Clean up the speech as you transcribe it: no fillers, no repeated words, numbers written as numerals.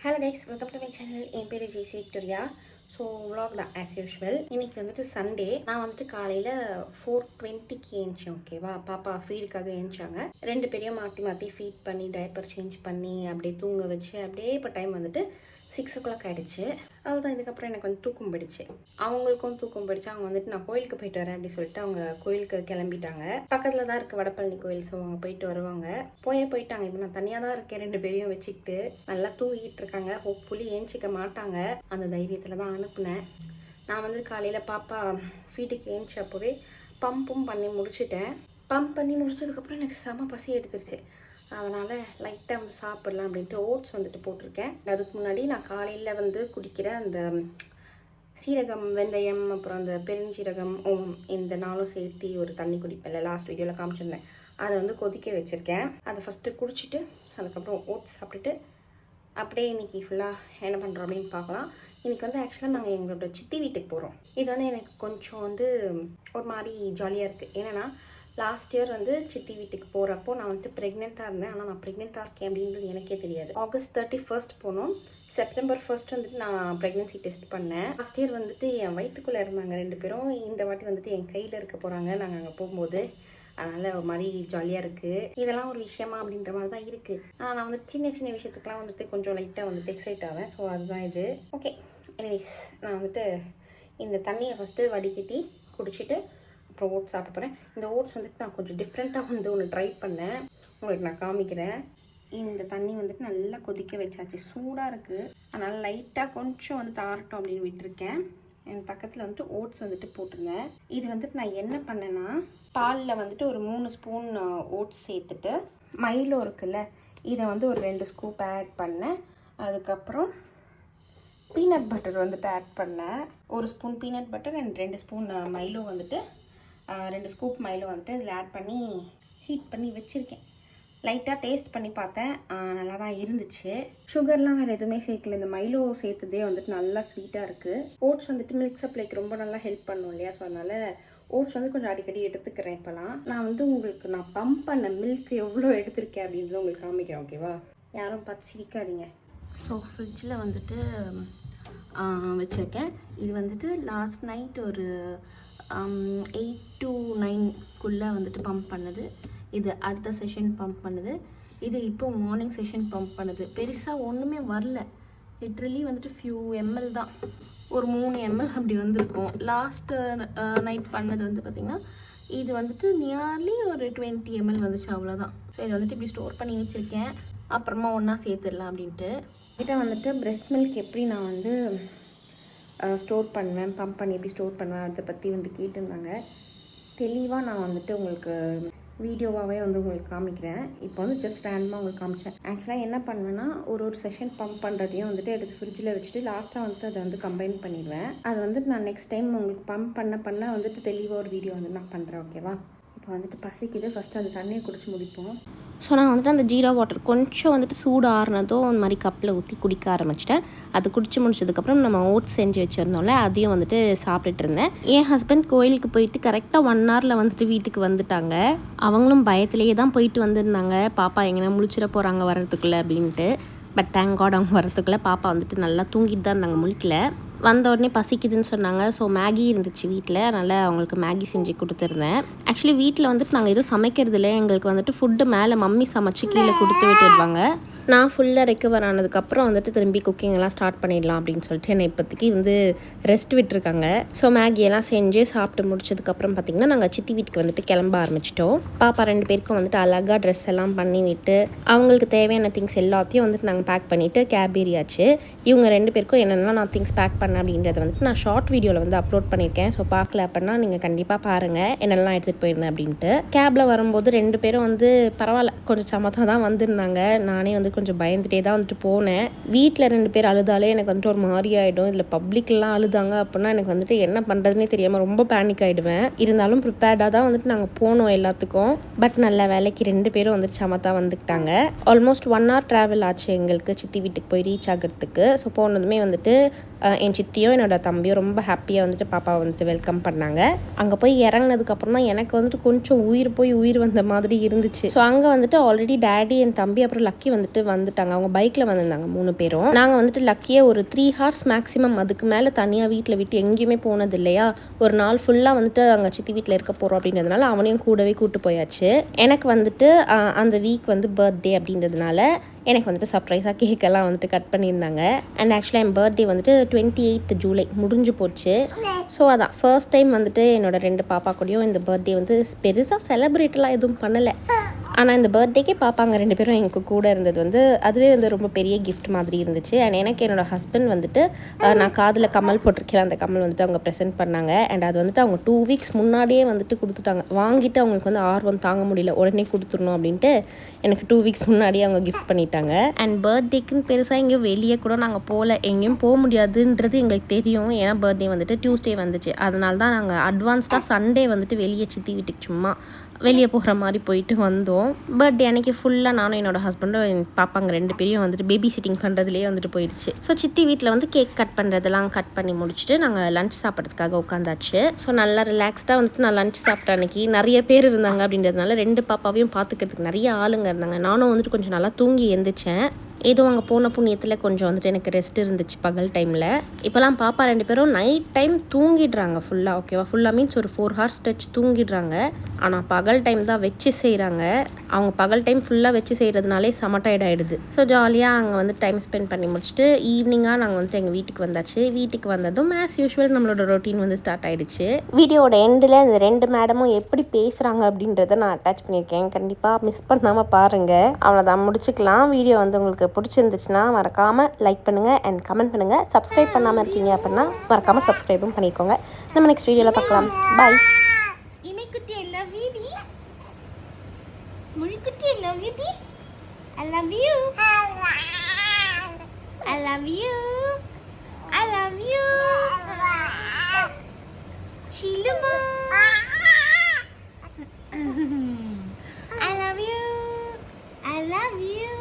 Hello guys, welcome to my channel. என் பேர் Jessie Victoria. So vlog தான் as usual. இன்றைக்கி வந்துட்டு சண்டே. நான் வந்துட்டு காலையில் 4:20க்கு ஏந்திச்சேன். ஓகேவா, பாப்பா ஃபீடுக்காக ஏந்திச்சாங்க. 2 பேரையும் மாற்றி மாற்றி ஃபீட் பண்ணி டைப்பர் சேஞ்ச் பண்ணி அப்படியே தூங்க வச்சு அப்படியே இப்போ டைம் வந்துட்டு 6 o'clock ஆகிடுச்சு. அதுதான் இதுக்கப்புறம் எனக்கு வந்து தூக்கம் போயிடுச்சு. அவங்களுக்கும் தூக்கம் போயிடுச்சு. அவங்க வந்துட்டு நான் கோயிலுக்கு போயிட்டு வரேன் அப்படின்னு சொல்லிட்டு அவங்க கோயிலுக்கு கிளம்பிட்டாங்க. பக்கத்தில் தான் இருக்குது வடபழனி கோயில். ஸோ அவங்க போயிட்டு வருவாங்க. போயிட்டாங்க. இப்போ நான் தனியாக தான் இருக்கேன். 2 பேரையும் வச்சுக்கிட்டு நல்லா தூங்கிட்டு இருக்காங்க. ஹோப்ஃபுல்லி ஏஞ்சிக்க மாட்டாங்க. அந்த தைரியத்தில் தான் அனுப்புனேன். நான் வந்து காலையில் பாப்பா ஃபீட்டுக்கு ஏந்திச்சப்போவே பம்பும் பண்ணி முடிச்சுட்டேன். பம்ப் பண்ணி முடிச்சதுக்கப்புறம் எனக்கு செம பசி எடுத்துருச்சு. அதனால் லைட்டாக வந்து சாப்பிட்லாம் அப்படின்ட்டு ஓட்ஸ் வந்துட்டு போட்டிருக்கேன். அதுக்கு முன்னாடி நான் காலையில் வந்து குடிக்கிற அந்த சீரகம், வெந்தயம், அப்புறம் அந்த பெருஞ்சீரகம், ஓமம் இந்த நாளும் சேர்த்து ஒரு தண்ணி குடிப்பேன்ல, லாஸ்ட் வீடியோவில் காமிச்சிருந்தேன். அதை வந்து கொதிக்க வச்சுருக்கேன். அதை ஃபஸ்ட்டு குடிச்சிட்டு அதுக்கப்புறம் ஓட்ஸ் சாப்பிட்டுட்டு அப்படியே இன்றைக்கி ஃபுல்லாக என்ன பண்ணுறோம் அப்படின்னு பார்க்கலாம். இன்றைக்கி வந்து ஆக்சுவலாக நாங்கள் எங்களோட சித்தி வீட்டுக்கு போகிறோம். இது வந்து எனக்கு கொஞ்சம் வந்து ஒரு மாதிரி ஜாலியாக இருக்குது. ஏன்னா லாஸ்ட் இயர் வந்து சித்தி வீட்டுக்கு போகிறப்போ நான் வந்துட்டு ப்ரெக்னெண்ட்டாக இருந்தேன். ஆனால் நான் ப்ரெக்னெண்ட்டாக இருக்கேன் அப்படின்றது எனக்கே தெரியாது. August 31 போனோம். September 1 வந்துட்டு நான் ப்ரெக்னென்சி டெஸ்ட் பண்ணேன். லாஸ்ட் இயர் வந்துட்டு என் வயிற்றுக்குள்ளே இருந்தாங்க 2 பேரும். இந்த வாட்டி வந்துட்டு என் கையில் இருக்க போகிறாங்க நாங்கள் அங்கே போகும்போது. அதனால் ஒரு மாதிரி ஜாலியாக இருக்குது. இதெல்லாம் ஒரு விஷயமா அப்படின்ற மாதிரி தான் இருக்குது. ஆனால் நான் வந்துட்டு சின்ன சின்ன விஷயத்துக்குலாம் வந்துட்டு கொஞ்சம் லைட்டாக வந்துட்டு எக்ஸைட் ஆவேன். ஸோ அதுதான் இது. ஓகே, எனிவேஸ் நான் வந்துட்டு இந்த தண்ணியை ஃபஸ்ட்டு வடிகட்டி குடிச்சிட்டு அப்புறம் ஓட்ஸ் சாப்பிட போகிறேன். இந்த ஓட்ஸ் வந்துட்டு நான் கொஞ்சம் டிஃப்ரெண்ட்டாக வந்து ஒன்று ட்ரை பண்ணேன். உங்களுக்கு நான் காமிக்கிறேன். இந்த தண்ணி வந்துட்டு நல்லா கொதிக்க வச்சாச்சு. சூடாக இருக்குது. அதனால் லைட்டாக கொஞ்சம் வந்துட்டு ஆறட்டும் அப்படின்னு விட்டுருக்கேன். என் பக்கத்தில் வந்துட்டு ஓட்ஸ் வந்துட்டு போட்டிருந்தேன். இது வந்துட்டு நான் என்ன பண்ணேன்னா, பாலில் வந்துட்டு ஒரு 3 ஸ்பூன் ஓட்ஸ் சேர்த்துட்டு மைலோ இருக்குல்ல, இதை வந்து ஒரு 2 ஸ்கூப் ஆட் பண்ணேன். அதுக்கப்புறம் பீனட் பட்டர் வந்துட்டு ஆட் பண்ணேன். 1 spoon peanut butter and 2 spoon Milo வந்துட்டு 2 ஸ்கூப் மைலோ வந்துட்டு இதில் ஆட் பண்ணி ஹீட் பண்ணி வச்சுருக்கேன். லைட்டாக டேஸ்ட் பண்ணி பார்த்தேன். நல்லா தான் இருந்துச்சு. சுகர்லாம் வேறு எதுவுமே சேர்க்கல. இந்த மைலோ சேர்த்ததே வந்துட்டு நல்லா ஸ்வீட்டாக இருக்குது. ஓட்ஸ் வந்துட்டு மில்க் சப்ளைக்கு ரொம்ப நல்லா ஹெல்ப் பண்ணும் இல்லையா? ஸோ அதனால் ஓட்ஸ் வந்து கொஞ்சம் அடிக்கடி எடுத்துக்கிறேன். இப்போலாம் நான் வந்து உங்களுக்கு நான் பம்ப் பண்ண மில்க் எவ்வளோ எடுத்திருக்கேன் அப்படின்றத உங்களுக்கு காமிக்கிறேன். ஓகேவா? யாரும் பார்த்து சிரிக்காதீங்க. ஸோ ஃப்ரிட்ஜில் வந்துட்டு வச்சுருக்கேன். இது வந்துட்டு லாஸ்ட் நைட் ஒரு 8 to 9 வந்துட்டு பம்ப் பண்ணுது. இது அடுத்த செஷன் பம்ப் பண்ணுது. இது இப்போ மார்னிங் செஷன் பம்ப் பண்ணுது. பெருசாக ஒன்றுமே வரல. லிட்ரலி வந்துட்டு ஃபியூ ml தான், ஒரு 3 ml அப்படி வந்திருக்கும். லாஸ்ட்டு நைட் பண்ணது வந்து பார்த்திங்கன்னா இது வந்துட்டு நியர்லி ஒரு 20 ml வந்துச்சு, அவ்வளோதான். ஸோ இது வந்துட்டு இப்படி ஸ்டோர் பண்ணி வச்சுருக்கேன். அப்புறமா ஒன்றா சேர்த்துடலாம் அப்படின்ட்டு. கிட்ட வந்துட்டு பிரெஸ்ட் மில்க் எப்படி நான் வந்து ஸ்டோர் பண்ணுவேன், பம்ப் பண்ணி எப்படி ஸ்டோர் பண்ணுவேன் அதை பற்றி வந்து கேட்டிருந்தாங்க. தெளிவாக நான் வந்துட்டு உங்களுக்கு வீடியோவாகவே வந்து உங்களுக்கு காமிக்கிறேன். இப்போ வந்து ஜஸ்ட் ரேண்டமாக உங்களுக்கு காமிச்சேன். ஆக்சுவலாக என்ன பண்ணுவேன்னா, ஒரு செஷன் பம்ப் பண்ணுறதையும் வந்துட்டு எடுத்து ஃப்ரிட்ஜில் வச்சுட்டு லாஸ்ட்டாக வந்துட்டு அதை வந்து கம்பைன் பண்ணிடுவேன். அது வந்துட்டு நான் நெக்ஸ்ட் டைம் உங்களுக்கு பம்ப் பண்ண வந்துட்டு தெளிவாக ஒரு வீடியோ வந்து நான் பண்ணுறேன். ஓகேவா? இப்போ வந்துட்டு பசிக்குது. ஃபஸ்ட்டு அந்த தண்ணியை குடிச்சு முடிப்போம். ஸோ நான் வந்துட்டு அந்த ஜீரா வாட்டர் கொஞ்சம் வந்துட்டு சூடு ஆறுனதும் அந்த மாதிரி கப்பில் ஊற்றி குடிக்க ஆரம்பிச்சிட்டேன். அது குடிச்சு முடிச்சதுக்கப்புறம் நம்ம ஓட்ஸ் செஞ்சு வச்சுருந்தோம்ல, அதையும் வந்துட்டு சாப்பிட்டுட்டு இருந்தேன். என் ஹஸ்பண்ட் கோயிலுக்கு போயிட்டு கரெக்டாக 1 hourல வந்துட்டு வீட்டுக்கு வந்துட்டாங்க. அவங்களும் பயத்திலேயே தான் போயிட்டு வந்திருந்தாங்க, பாப்பா எங்கன்னா முழிச்சிட போகிறாங்க வர்றதுக்குள்ளே அப்படின்ட்டு. பட் தேங்க் காட் அவங்க வர்றதுக்குள்ளே பாப்பா வந்துட்டு நல்லா தூங்கிட்டு தான் இருந்தாங்க, முழிக்கல. வந்த உடனே பசிக்குதுன்னு சொன்னாங்க. ஸோ மேகி இருந்துச்சு வீட்டில், அதனால் அவங்களுக்கு மேகி செஞ்சு கொடுத்துருந்தேன். ஆக்சுவலி வீட்டில் வந்துட்டு நாங்கள் எதுவும் சமைக்கிறது இல்லை. எங்களுக்கு வந்துட்டு ஃபுட்டு மேலே மம்மி சமைச்சு கீழே கொடுத்து விட்டுடுவாங்க. நான் ஃபுல்லாக ரெக்கவர் ஆனதுக்கப்புறம் வந்துட்டு திரும்பி குக்கிங்கெல்லாம் ஸ்டார்ட் பண்ணிடலாம் அப்படின்னு சொல்லிட்டு என்னை இப்போதைக்கு வந்து ரெஸ்ட் விட்டுருக்காங்க. ஸோ மேகியெல்லாம் செஞ்சு சாப்பிட்டு முடிச்சதுக்கப்புறம் பார்த்திங்கன்னா நாங்கள் சித்தி வீட்டுக்கு வந்துட்டு கிளம்ப ஆரம்பிச்சிட்டோம். பாப்பா 2 பேருக்கும் வந்துட்டு அழகாக ட்ரெஸ் எல்லாம் பண்ணி விட்டு அவங்களுக்கு தேவையான திங்ஸ் எல்லாத்தையும் வந்துட்டு நாங்கள் பேக் பண்ணிவிட்டு கேப் ஏறியாச்சு. இவங்க 2 பேருக்கும் என்னென்னா நான் திங்ஸ் பேக் பண்ணேன் அப்படின்றத வந்துட்டு நான் ஷார்ட் வீடியோவில் வந்து அப்லோட் பண்ணியிருக்கேன். ஸோ பார்க்கல அப்படின்னா நீங்கள் கண்டிப்பாக பாருங்கள் என்னெல்லாம் எடுத்துகிட்டு போயிருந்தேன் அப்படின்ட்டு. கேபில் வரும்போது 2 பேரும் வந்து பரவாயில்ல, கொஞ்சம் சமத்தாக தான் வந்திருந்தாங்க. நானே வந்து கொஞ்சம் பயந்துகிட்டே தான் வந்துட்டு போனேன். வீட்டில் 2 பேர் அழுதாலே எனக்கு வந்துட்டு ஒரு மாதிரி ஆகிடும். இதில் பப்ளிக்லாம் அழுதாங்க அப்படின்னா எனக்கு வந்துட்டு என்ன பண்ணுறதுனே தெரியாமல் ரொம்ப பேனிக் ஆகிடுவேன். இருந்தாலும் ப்ரிப்பேர்டாக தான் வந்துட்டு நாங்கள் போனோம் எல்லாத்துக்கும். பட் நல்ல வேலைக்கு 2 பேரும் வந்துட்டு சமத்தாக வந்துக்கிட்டாங்க. ஆல்மோஸ்ட் 1 hour ட்ராவல் ஆச்சு எங்களுக்கு சித்தி வீட்டுக்கு போய் ரீச் ஆகிறதுக்கு. ஸோ போனதுமே வந்துட்டு என் என் சித்தியும் என்னோட தம்பியும் ரொம்ப ஹாப்பியாக வந்துட்டு பாப்பாவை வந்துட்டு வெல்கம் பண்ணாங்க. அங்கே போய் இறங்கினதுக்கப்புறம் தான் எனக்கு வந்துட்டு கொஞ்சம் உயிர் போய் உயிர் வந்த மாதிரி இருந்துச்சு. ஸோ அங்கே வந்துட்டு ஆல்ரெடி டேடி, என் தம்பி அப்புறம் லக்கி வந்துட்டாங்க. அவங்க பைக்கில் வந்திருந்தாங்க 3 பேரும். நாங்கள் வந்துட்டு லக்கியை ஒரு 3 ஹார்ஸ் மேக்ஸிமம், அதுக்கு மேலே தனியாக வீட்டில் விட்டு எங்கேயுமே போனது இல்லையா. ஒரு நாள் ஃபுல்லாக வந்துட்டு அங்கே சித்தி வீட்டில் இருக்க போகிறோம் அப்படின்றதுனால அவனையும் கூடவே கூப்பிட்டு போயாச்சு. எனக்கு வந்துட்டு அந்த வீக் வந்து பர்த்டே அப்படின்றதுனால எனக்கு வந்துட்டு சர்ப்ரைஸாக கேக்கெல்லாம் வந்துட்டு கட் பண்ணியிருந்தாங்க. அண்ட் ஆக்சுவலாக என் பர்த்டே வந்துட்டு 28th ஜூலை முடிஞ்சு போச்சு. ஸோ அதான் ஃபர்ஸ்ட் டைம் வந்துட்டு என்னோட 2 பாப்பா கூடயும் இந்த பர்த்டே வந்து பெருசாக செலிப்ரேட்லாம் எதுவும் பண்ணலை. ஆனால் இந்த பர்த்டேக்கே பாப்பாங்க 2 பேரும் எனக்கு கூட இருந்தது வந்து அதுவே வந்து ரொம்ப பெரிய கிஃப்ட் மாதிரி இருந்துச்சு. அண்ட் எனக்கு என்னோடய ஹஸ்பண்ட் வந்துட்டு நான் காதில் கம்மல் போட்டிருக்கேன், அந்த கம்மல் வந்துட்டு அவங்க ப்ரெசென்ட் பண்ணாங்க. அண்ட் அது வந்துட்டு அவங்க 2 வீக்ஸ் முன்னாடியே வந்துட்டு கொடுத்துட்டாங்க. வாங்கிட்டு அவங்களுக்கு வந்து ஆர்வம் தாங்க முடியல, உடனே கொடுத்துடணும் அப்படின்ட்டு எனக்கு 2 வீக்ஸ் முன்னாடியே அவங்க கிஃப்ட் பண்ணிட்டாங்க. அண்ட் பர்த்டேக்குன்னு பெருசாக எங்கேயும் வெளியே கூட நாங்கள் போகல, எங்கேயும் போக முடியாதுன்றது எங்களுக்கு தெரியும். ஏன்னா பர்த்டே வந்துட்டு டியூஸ்டே வந்துச்சு. அதனால தான் நாங்கள் அட்வான்ஸ்டாக சண்டே வந்துட்டு வெளியே சித்தி வீட்டுக்கு சும்மா வெளியே போகிற மாதிரி போயிட்டு வந்தோம். பர்த்டே அன்றைக்கி ஃபுல்லாக நானும் என்னோடய ஹஸ்பண்டும் என் பாப்பாங்க 2 பேரையும் வந்துட்டு பேபி சிட்டிங் பண்ணுறதுலேயே வந்துட்டு போயிடுச்சு. ஸோ சித்தி வீட்டில் வந்து கேக் கட் பண்ணுறதெல்லாம் கட் பண்ணி முடிச்சுட்டு நாங்கள் லஞ்ச் சாப்பிட்றதுக்காக உட்காந்தாச்சு. ஸோ நல்லா ரிலாக்ஸ்டாக வந்துட்டு நான் லஞ்ச் சாப்பிட்டேன். அன்றைக்கி நிறைய பேர் இருந்தாங்க அப்படின்றதுனால 2 பாப்பாவையும் பார்த்துக்கிறதுக்கு நிறைய ஆளுங்க இருந்தாங்க. நானும் வந்துட்டு கொஞ்சம் நல்லா தூங்கி எழுந்திரிச்சேன். ஏதோ அங்கே போன புண்ணியத்தில் கொஞ்சம் வந்துட்டு எனக்கு ரெஸ்ட் இருந்துச்சு பகல் டைமில். இப்போலாம் பாப்பா 2 பேரும் நைட் டைம் தூங்கிடுறாங்க ஃபுல்லாக. ஓகேவா, ஃபுல்லாக மீன்ஸ் ஒரு 4 ஹார்ஸ் டச் தூங்கிடுறாங்க. ஆனால் பகல் டைம் தான் வச்சு செய்கிறாங்க. அவங்க பகல் டைம் ஃபுல்லாக வச்சு செய்கிறதுனாலே செம டயர்ட் ஆகிடுது. ஸோ ஜாலியாக அங்கே வந்து டைம் ஸ்பெண்ட் பண்ணி முடிச்சுட்டு ஈவினிங்காக நாங்கள் வந்துட்டு எங்கள் வீட்டுக்கு வந்தாச்சு. வீட்டுக்கு வந்ததும் ஆஸ் யூஷுவல் நம்மளோட ரொட்டீன் வந்து ஸ்டார்ட் ஆகிடுச்சு. வீடியோட எண்டில் இந்த 2 மேடமும் எப்படி பேசுகிறாங்க அப்படின்றத நான் அட்டாச் பண்ணியிருக்கேன். கண்டிப்பாக மிஸ் பண்ணாமல் பாருங்கள். அவ்வளோதான், முடிச்சுக்கலாம். வீடியோ வந்து உங்களுக்கு பிடிச்சிருந்துச்சுன்னா மறக்காமல் லைக் பண்ணுங்கள் அண்ட் கமெண்ட் பண்ணுங்கள். சப்ஸ்கிரைப் பண்ணாமல் இருக்கீங்க அப்படின்னா மறக்காமல் சப்ஸ்கிரைபும் பண்ணிக்கோங்க. நம்ம நெக்ஸ்ட் வீடியோவில் பார்க்கலாம். பாய். Murikuti, I love you, Di. I love you. I love you. I love you. Chiluma. I love you. I love you.